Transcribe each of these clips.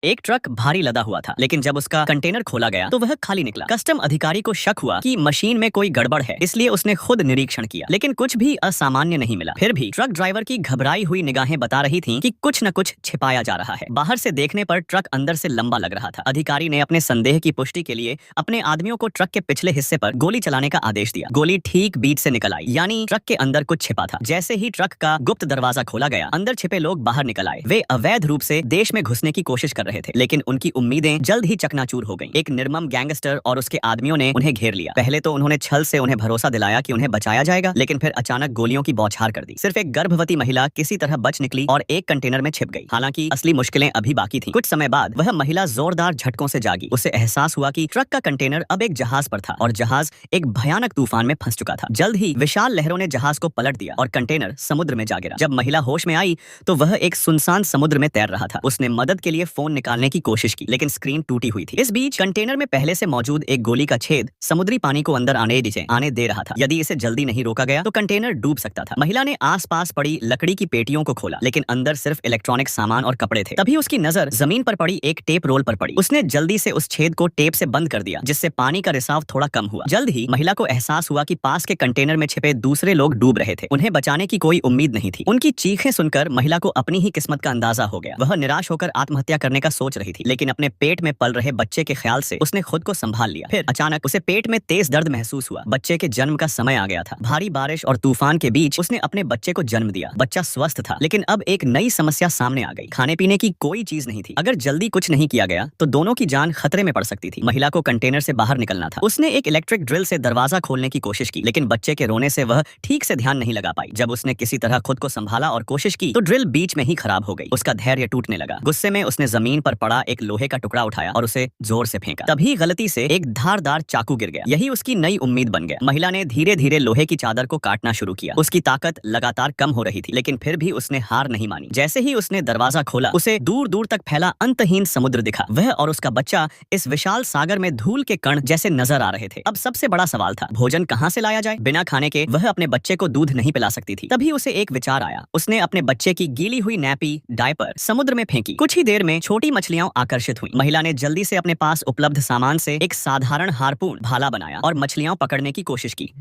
एक ट्रक भारी लदा हुआ था, लेकिन जब उसका कंटेनर खोला गया तो वह खाली निकला। कस्टम अधिकारी को शक हुआ कि मशीन में कोई गड़बड़ है, इसलिए उसने खुद निरीक्षण किया, लेकिन कुछ भी असामान्य नहीं मिला। फिर भी ट्रक ड्राइवर की घबराई हुई निगाहें बता रही थीं कि कुछ न कुछ छिपाया जा रहा है। बाहर से देखने पर ट्रक अंदर से लंबा लग रहा था। अधिकारी ने अपने संदेह की पुष्टि के लिए अपने आदमियों को ट्रक के पिछले हिस्से पर गोली चलाने का आदेश दिया। गोली ठीक बीच से निकल आई, यानी ट्रक के अंदर कुछ छिपा था। जैसे ही ट्रक का गुप्त दरवाजा खोला गया, अंदर छिपे लोग बाहर निकल आए। वे अवैध रूप से देश में घुसने की कोशिश कर रहे थे, लेकिन उनकी उम्मीदें जल्द ही चकनाचूर हो गईं। एक निर्मम गैंगस्टर और उसके आदमियों ने उन्हें घेर लिया। पहले तो उन्होंने छल से उन्हें भरोसा दिलाया कि उन्हें बचाया जाएगा, लेकिन फिर अचानक गोलियों की बौछार कर दी। सिर्फ एक गर्भवती महिला किसी तरह बच निकली और एक कंटेनर में छिप गई। हालांकि असली मुश्किलें अभी बाकी थीं। कुछ समय बाद वह महिला जोरदार झटकों से जागी। उसे एहसास हुआ कि ट्रक का कंटेनर अब एक जहाज पर था और जहाज एक भयानक तूफान में फंस चुका था। जल्द ही विशाल लहरों ने जहाज को पलट दिया और कंटेनर समुद्र में जा गिरा। जब महिला होश में आई तो वह एक सुनसान समुद्र में तैर रहा था। उसने मदद के लिए फोन निकालने की कोशिश की, लेकिन स्क्रीन टूटी हुई थी। इस बीच कंटेनर में पहले से मौजूद एक गोली का छेद समुद्री पानी को अंदर आने दे रहा था। यदि इसे जल्दी नहीं रोका गया तो कंटेनर डूब सकता था। महिला ने आसपास पड़ी लकड़ी की पेटियों को खोला, लेकिन अंदर सिर्फ इलेक्ट्रॉनिक सामान और कपड़े थे। तभी उसकी नजर जमीन पर पड़ी एक टेप रोल पर पड़ी। उसने जल्दी से उस छेद को टेप से बंद कर दिया, जिससे पानी का रिसाव थोड़ा कम हुआ। जल्द ही महिला को एहसास हुआ कि पास के कंटेनर में छिपे दूसरे लोग डूब रहे थे। उन्हें बचाने की कोई उम्मीद नहीं थी। उनकी चीखें सुनकर महिला को अपनी ही किस्मत का अंदाजा हो गया। वह निराश होकर आत्महत्या करने का सोच रही थी, लेकिन अपने पेट में पल रहे बच्चे के ख्याल से उसने खुद को संभाल लिया। फिर अचानक उसे पेट में तेज दर्द महसूस हुआ। बच्चे के जन्म का समय आ गया था। भारी बारिश और तूफान के बीच उसने अपने बच्चे को जन्म दिया। बच्चा स्वस्थ था, लेकिन अब एक नई समस्या सामने आ गई। खाने पीने की कोई चीज नहीं थी। अगर जल्दी कुछ नहीं किया गया तो दोनों की जान खतरे में पड़ सकती थी। महिला को कंटेनर से बाहर निकलना था। उसने एक इलेक्ट्रिक ड्रिल से दरवाजा खोलने की कोशिश की, लेकिन बच्चे के रोने से वह ठीक से ध्यान नहीं लगा पाई। जब उसने किसी तरह खुद को संभाला और कोशिश की तो ड्रिल बीच में ही खराब हो गई। उसका धैर्य टूटने लगा। गुस्से में उसने जमीन पर पड़ा एक लोहे का टुकड़ा उठाया और उसे जोर से फेंका। तभी गलती से एक धारदार चाकू गिर गया। यही उसकी नई उम्मीद बन गया। महिला ने धीरे धीरे लोहे की चादर को काटना शुरू किया। उसकी ताकत लगातार कम हो रही थी, लेकिन फिर भी उसने हार नहीं मानी। जैसे ही उसने दरवाजा खोला, उसे दूर दूर तक फैला अंतहीन समुद्र दिखा। वह और उसका बच्चा इस विशाल सागर में धूल के कण जैसे नजर आ रहे थे। अब सबसे बड़ा सवाल था, भोजन कहाँ से लाया जाए? बिना खाने के वह अपने बच्चे को दूध नहीं पिला सकती थी। तभी उसे एक विचार आया। उसने अपने बच्चे की गीली हुई नैपी डायपर समुद्र में फेंकी। कुछ ही देर में छोटी मछलियां आकर्षित हुई। महिला ने जल्दी से अपने पास उपलब्ध सामान से एक साधारण हार्पून भाला बनाया और मछलियां पकड़ने की कोशिश की,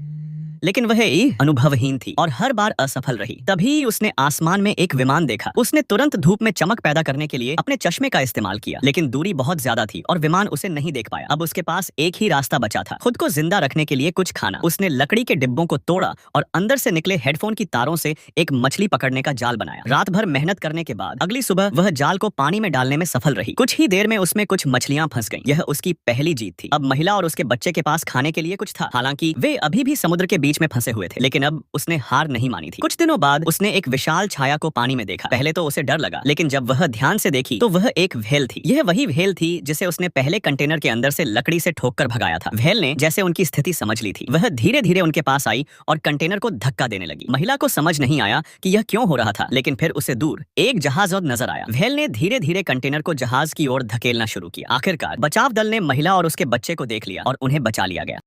लेकिन वह अनुभवहीन थी और हर बार असफल रही। तभी उसने आसमान में एक विमान देखा। उसने तुरंत धूप में चमक पैदा करने के लिए अपने चश्मे का इस्तेमाल किया, लेकिन दूरी बहुत ज्यादा थी और विमान उसे नहीं देख पाया। अब उसके पास एक ही रास्ता बचा था, खुद को जिंदा रखने के लिए कुछ खाना। उसने लकड़ी के डिब्बों को तोड़ा और अंदर से निकले हेडफोन की तारों से एक मछली पकड़ने का जाल बनाया। रात भर मेहनत करने के बाद अगली सुबह वह जाल को पानी में डालने में सफल रही। कुछ ही देर में उसमें कुछ मछलियां फंस गईं। यह उसकी पहली जीत थी। अब महिला और उसके बच्चे के पास खाने के लिए कुछ था। हालांकि वे अभी भी समुद्र के बीच में फंसे हुए थे, लेकिन अब उसने हार नहीं मानी थी। कुछ दिनों बाद उसने एक विशाल छाया को पानी में देखा। पहले तो उसे डर लगा, लेकिन जब वह ध्यान से देखी तो वह एक व्हेल थी। यह वही व्हेल थी जिसे उसने पहले कंटेनर के अंदर से लकड़ी से ठोककर भगाया था। व्हेल ने जैसे उनकी स्थिति समझ ली थी। वह धीरे धीरे उनके पास आई और कंटेनर को धक्का देने लगी। महिला को समझ नहीं आया कि यह क्यों हो रहा था, लेकिन फिर उसे दूर एक जहाज और नजर आया। व्हेल ने धीरे धीरे कंटेनर को जहाज की ओर धकेलना शुरू किया। आखिरकार बचाव दल ने महिला और उसके बच्चे को देख लिया और उन्हें बचा लिया गया।